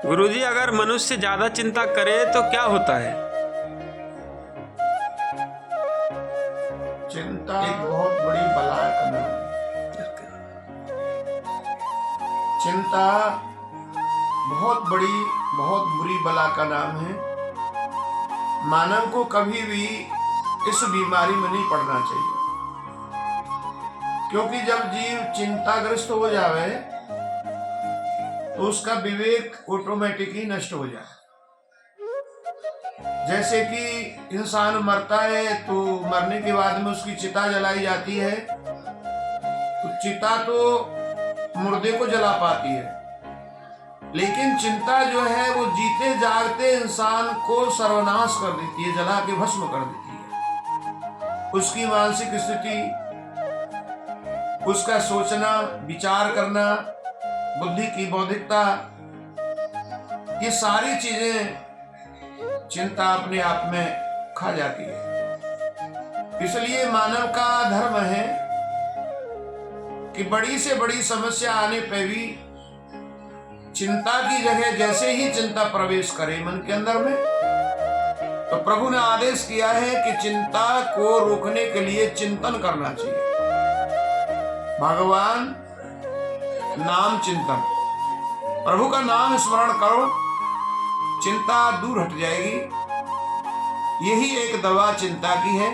गुरुजी, अगर मनुष्य ज्यादा चिंता करे तो क्या होता है? चिंता एक बहुत बड़ी बला का नाम है। चिंता बहुत बुरी बला का नाम है। मानव को कभी भी इस बीमारी में नहीं पड़ना चाहिए, क्योंकि जब जीव चिंताग्रस्त हो जावे तो उसका विवेक ऑटोमेटिकली नष्ट हो जाए। जैसे कि इंसान मरता है तो मरने के बाद में उसकी चिता जलाई जाती है, तो चिता तो मुर्दे को जला पाती है, लेकिन चिंता जो है वो जीते जागते इंसान को सर्वनाश कर देती है, जला के भस्म कर देती है। उसकी मानसिक स्थिति, उसका सोचना, विचार करना, बुद्धि की बौद्धिकता, ये सारी चीजें चिंता अपने आप में खा जाती है। इसलिए मानव का धर्म है कि बड़ी से बड़ी समस्या आने पर भी चिंता की जगह जैसे ही चिंता प्रवेश करे मन के अंदर में, तो प्रभु ने आदेश किया है कि चिंता को रोकने के लिए चिंतन करना चाहिए। भगवान नाम चिंतन, प्रभु का नाम स्मरण करो, चिंता दूर हट जाएगी। यही एक दवा चिंता की है।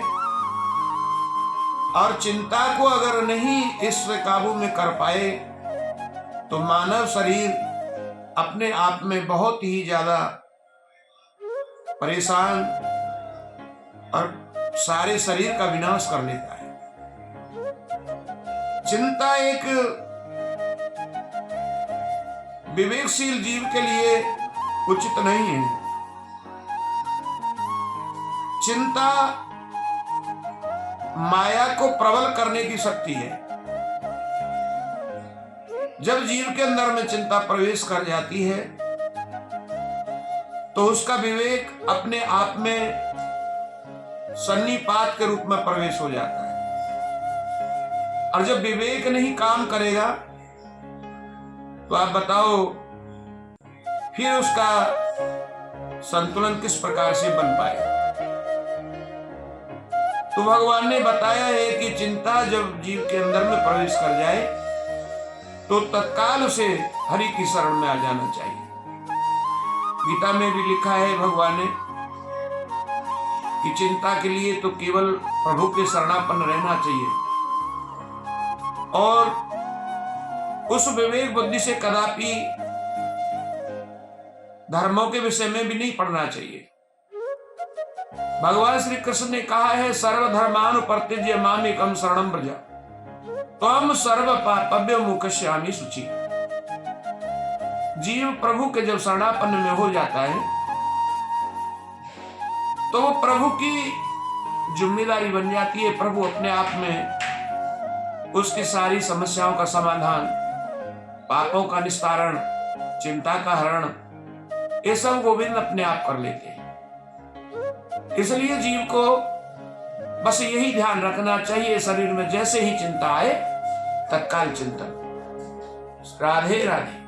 और चिंता को अगर नहीं इस काबू में कर पाए तो मानव शरीर अपने आप में बहुत ही ज्यादा परेशान और सारे शरीर का विनाश कर लेता है। चिंता एक विवेकशील जीव के लिए उचित नहीं है। चिंता माया को प्रबल करने की शक्ति है। जब जीव के अंदर में चिंता प्रवेश कर जाती है तो उसका विवेक अपने आप में सन्निपात के रूप में प्रवेश हो जाता है। और जब विवेक नहीं काम करेगा तो आप बताओ फिर उसका संतुलन किस प्रकार से बन पाए। तो भगवान ने बताया है कि चिंता जब जीव के अंदर में प्रवेश कर जाए तो तत्काल उसे हरि की शरण में आ जाना चाहिए। गीता में भी लिखा है भगवान ने कि चिंता के लिए तो केवल प्रभु के शरणापन्न रहना चाहिए और उस विवेक बुद्धि से कदापि धर्मों के विषय में भी नहीं पढ़ना चाहिए। भगवान श्री कृष्ण ने कहा है सर्वधर्मान परित्यज्य मामेकं शरणं व्रज त्वं सर्व पापभ्यो मोक्षयिष्यामि शुचि। जीव प्रभु के जब शरणापन्न में हो जाता है तो वो प्रभु की जिम्मेदारी बन जाती है। प्रभु अपने आप में उसकी सारी समस्याओं का समाधान, पापों का निस्तारण, चिंता का हरण, ये सब गोविंद अपने आप कर लेते हैं। इसलिए जीव को बस यही ध्यान रखना चाहिए, शरीर में जैसे ही चिंता आए तत्काल चिंतन। राधे राधे।